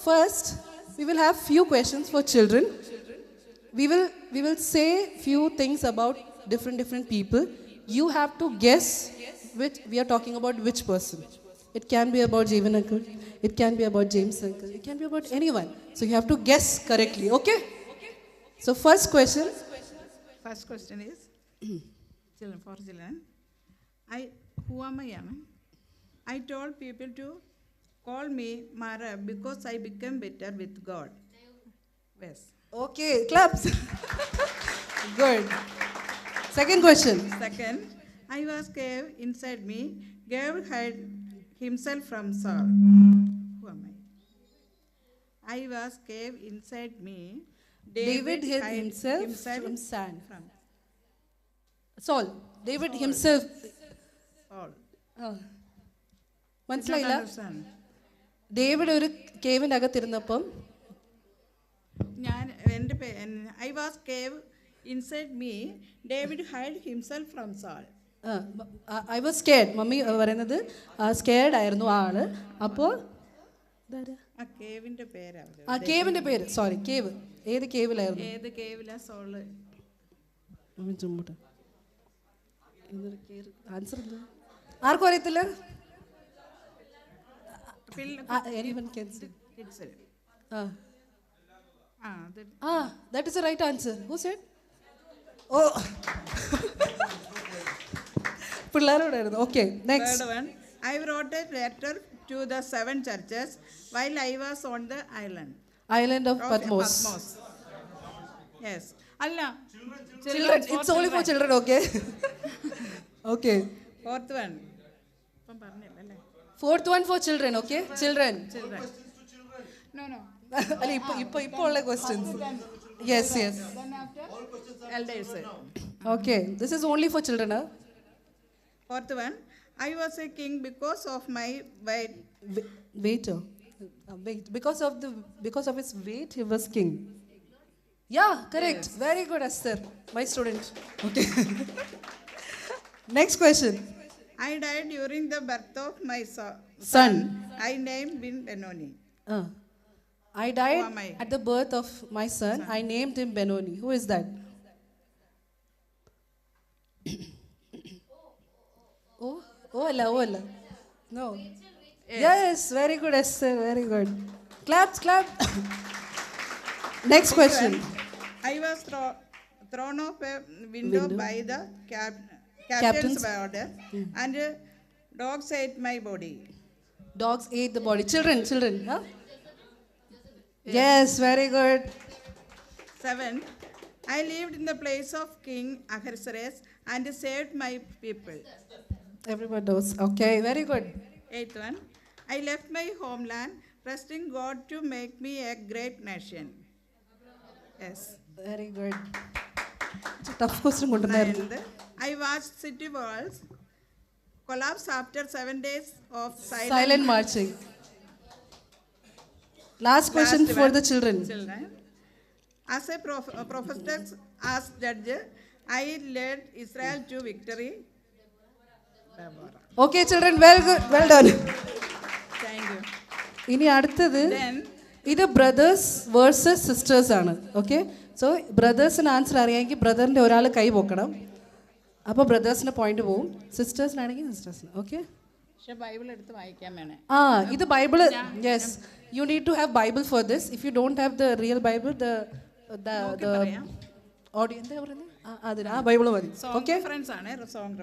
First, we will have few questions for children. We will say few things about different people. You have to guess which we are talking about, which person. It can be about Jeevan uncle, it can be about James uncle, it can be about anyone. So you have to guess correctly, okay? So first question. First question is children for children. Who am I? I told people to call me Mara because I became better with God. Yes. Okay, claps. Good. Second question. Second, I was cave inside me. Gave hid himself from Saul. Who am I? I was cave inside me. David hid himself from sand. Saul. David himself. Saul. മനസ്സിലായില്ല? David ഒരു കേവിൻ്റെ അകത്തിരുന്നപ്പം I was cave inside me. David hid himself from Saul. I was scared. Mummy പറയുന്നത് scared ആയിരുന്നു ആള്. അപ്പോൾ കേവിന്റെ പേര് sorry cave ഏത് കേവിലായിരുന്നു? ഏത് കേവിലാ soul? Answer ആർക്കും അറിയത്തില്ല? That is the right answer. Who said? Oh. പിള്ളേരോടായിരുന്നു. Okay, next. Third one. I wrote a letter to the 7 churches while I was on the island of Patmos. Yes. Allah. Children. It's only for children, okay? Okay. Fourth one. Fourth one for children, okay? Children. No. അല്ല ഇപ്പൊ ഉള്ള questions. Yes. Then after elders. Okay. This is only for children, huh? Fourth one. I was a king because of my weight. Weight. Because of his weight, he was king. Yeah, correct. Yes. Very good, Esther, my student. Okay. Next question. I died during the birth of my son. I named him Benoni. I died at the birth of my son. I named him Benoni. Who is that? Oh, Allah. No. Yes, very good, Esther. Very good. Clap. Next question. I was thrown off a window by the captain's order, and dogs ate my body. Dogs ate the body. Children, huh? Yes, very good. 7. I lived in the place of King Ahasuerus and saved my people. Everybody knows. Okay, very good. 8th one. I left my homeland, trusting God to make me a great nation. Yes. Very good. It's a tough question. 9th. I watched city walls collapse after 7 days of silent marching. Last question for the children. As a prophet, as judge, I led Israel to victory. Okay, children, well done. Thank you. ഇനി അടുത്തത് ഇത് brothers versus sisters ആണ്. Okay, so ബ്രദേഴ്സിന് answer അറിയാമെങ്കിൽ ബ്രദറിൻ്റെ ഒരാൾ കൈ പൊക്കണം. അപ്പോൾ ബ്രദേഴ്സിന് point പോവും, സിസ്റ്റേഴ്സിനാണെങ്കിൽ സിസ്റ്റേഴ്സിന്. ഓക്കെ, ബൈബിൾ എടുത്ത് വായിക്കാൻ വേണേ. ഇത് Bible. Yes, you need to have Bible for this. If you don't have the real Bible, audio എന്താ പറയുന്നത്, അതിന് ആ ബൈബിള് മതി. Okay, song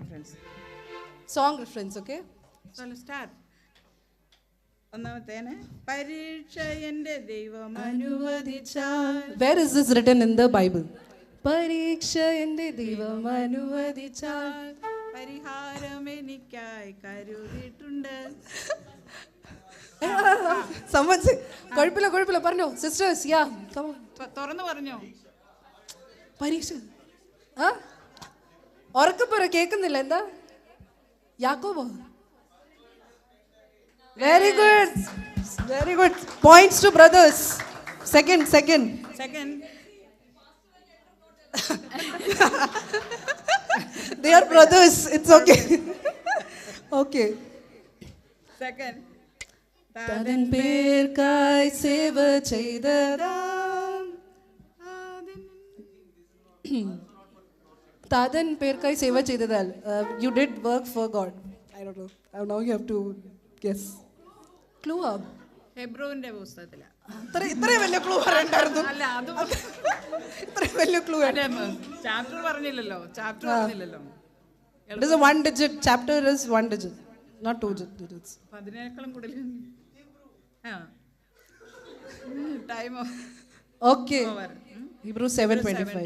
reference. Okay, start. ഒന്നാമത്തേന് പരീക്ഷ എൻ്റെ ദൈവം അനുവദിച്ചാൽ. Where is this written in the Bible? പരീക്ഷ എൻ്റെ ദൈവം അനുവദിച്ചാൽ പരിഹാരം എനിക്കായി കരുതിയിട്ടുണ്ട്. കുഴപ്പമില്ല പറഞ്ഞോ സിസ്റ്റേഴ്സ്. യാ, തുറന്നു പറഞ്ഞോ. പരീക്ഷ ഉറക്കെ പറ, കേൾക്കുന്നില്ല. എന്താ? യാക്കോബോ. Very good. Points to brothers. Second. They are brothers. It's okay. Okay. Second. താതൻ പേർക്കായി സേവ ചെയ്തതാം താതൻ പേർക്കായി സേവ ചെയ്തതാൽ you did work for God. I don't know, now you have to guess. Clue ആ ഹെബ്രോന്റെ പുസ്തകത്തിലാണ്. ഇത്രയും വലിയ ക്ലൂ പറയണ്ടായിരുന്നു. അല്ല അത് ഇത്രയും വലിയ ക്ലൂ ചാപ്റ്റർ പറഞ്ഞില്ലല്ലോ. ചാപ്റ്റർ പറഞ്ഞില്ലല്ലോ. It is a one digit chapter, is one digit, not two digits. 15 കൂടുതൽ. Time okay. Hebrews 7:25.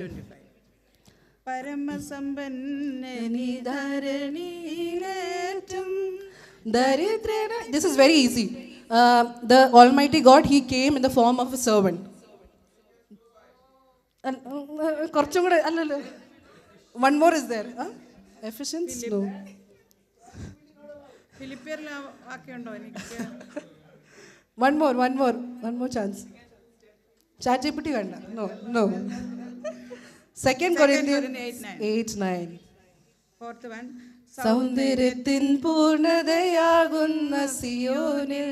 പരമസമ്പന്നനി ധരണിയിലേറ്റും ദരിദ്രന. This is very easy. The Almighty God, He came in the form of a servant. കുറച്ചും കൂടെ അല്ലല്ലോ. One more is there. Ephesians? No. ഫിലിപ്പിയറിലെ വാക്യമുണ്ടോ എനിക്ക്? One more chance. ChatGPT വേണ്ട. No. 2 Corinthians 8:9. Fourth one. സൗന്ദര്യത്തിൻ പൂർണ്ണതയാകുന്ന സിയോനിൽ.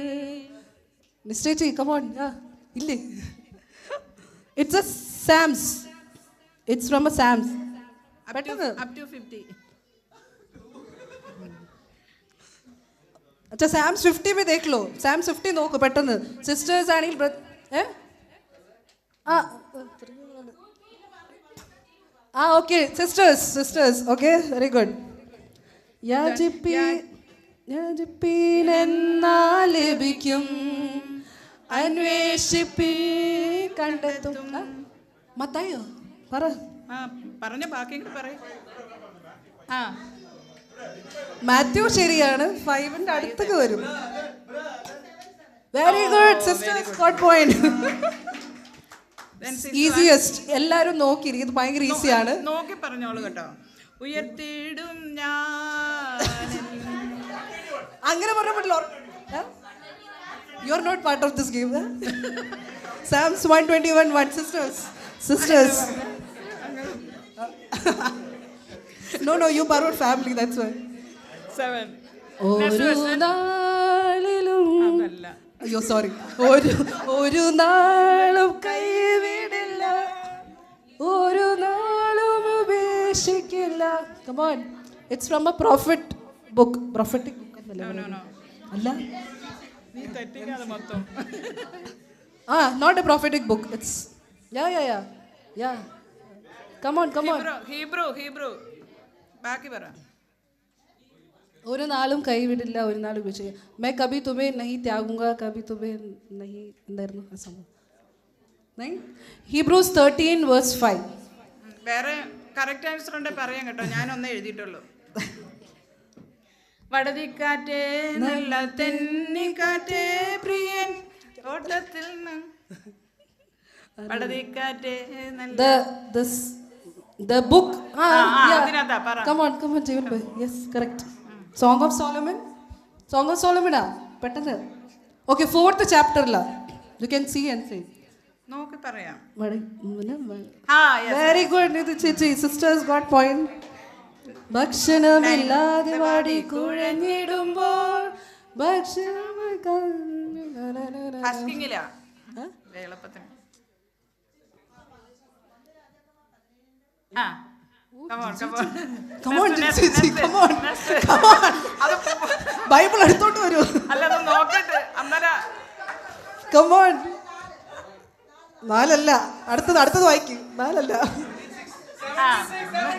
നിശ്ചയിച്ച് come on. ഇല്ലേ? It's a Psalms. It's from a Psalms. Up to 50. अच्छा Psalms 50 में देख लो. Psalms 50 നോക്കൂ പെട്ടെന്ന്. സിസ്റ്റേഴ്സ് ആണെങ്കിൽ okay sisters okay very good. യാചിപ്പീനെന്നാ ലഭിക്കും, അന്വേഷിപ്പീ കണ്ടെത്തും. മത്തായോ പറ. പറഞ്ഞ ബാക്കി പറയും. മാത്യു ശരിയാണ്. 5ന്റെ അടുത്തേക്ക് വരും. Very good sisters, got point. Easiest. എല്ലാരും നോക്കിയിരിക്കും, ഇത് ഭയങ്കര ഈസിയാണ്. നോക്കി പറഞ്ഞോളൂ കേട്ടോ. ഉയർത്തിയിടും ഞാൻ. അങ്ങനെ പറയാൻ പറ്റില്ല. You are not part of this game. Psalms 121:1. Sisters. No, you borrowed family, that's why. 7. ഒരു നാളിലും അയ്യോ സോറി. ഒരു നാളും കൈവിടില്ല, ഒരു നാളും ഉപേക്ഷിക്കില്ല. Come on. It's from a prophetic book. No. അല്ല. നീ തെറ്റിക്കാതെ മൊത്തം. Not a prophetic book. It's yeah. Come on. Hebrew. ബാക്കി പറ. ഒരു നാളും കൈവിടില്ല, ഒരു നാളും ഉപേക്ഷിക്കില്ല. मैं कभी तुम्हें नहीं त्यागूंगा, कभी तुम्हें नहीं. എന്തായിരുന്നു ആ സംഭവം? Hebrews 13:5. വേറെ കറക്റ്റ് ആൻസർ ഉണ്ടെങ്കിൽ പറയാം കേട്ടോ. ഞാനൊന്നേ എഴുതിയിട്ടുള്ളൂ. വടതിക്കാറ്റേ നല്ല തെന്നിക്കാറ്റേ പ്രിയൻ ഓട്ടത്തിൽ വടതിക്കാറ്റേ നല്ല The book. അതിനകത്താ പറ. Come on, Jeevan bhai. Yes, correct. Song of Solomon പെട്ടെന്ന്. Okay, 4th chapter la. You can see and say. നോക്കി പറയാം. Very good. ഇത് ചേച്ചി sisters got point. ഭക്ഷണമില്ലാതെ വാടി കുഴഞ്ഞിടുമ്പോൾ ഹസ്കിങ്ങിലാ വേളപ്പത്തിന്. ബൈബിൾ എടുത്തോട്ട് വരൂ. അല്ല നോക്കട്ടെ അന്നേരം. കമോൺ. 4 അല്ല, അടുത്തത് വായിക്കും. 4 അല്ല.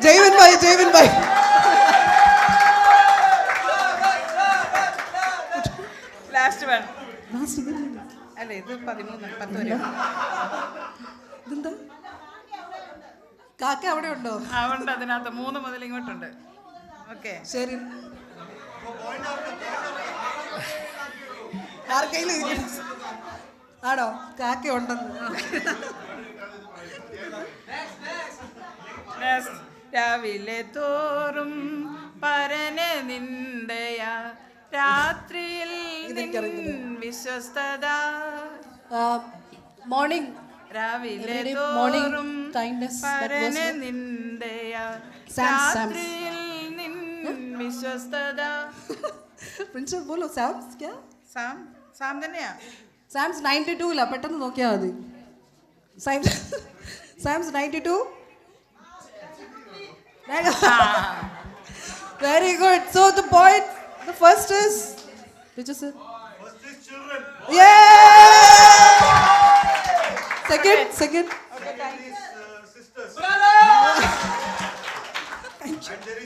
ജൈവൻ ഭായ്. Last one. അല്ല ഇത് 13 10 വരെ. ഇതെന്താ കാക്ക അവിടെ ഉണ്ടോ? ഉണ്ട്, അതിനകത്ത് 3 മുതൽ ഇങ്ങോട്ടുണ്ട്. ഓക്കെ ശരി. ആണോ? കാക്ക ഉണ്ടെന്ന്. രാവിലെ തോറും പരനെ നിന്ദയ, രാത്രിയിൽ വിശ്വസ്തത. മോർണിംഗ്. രാവിലെ തോറും പരനെ നിന്ദയ, രാത്രിയിൽ നിൻ വിശ്വസ്തത. പ്രിൻസിപ്പൽ बोलो Psalms क्या? Psalm സാം തന്നെയാ. സാംസ് 92 ഇല്ല, പെട്ടെന്ന് നോക്കിയാൽ മതി. സാംസ് 92. Very good. So the point, the first is, which is it? First is children. Yeah. Second. Second is sisters. And there is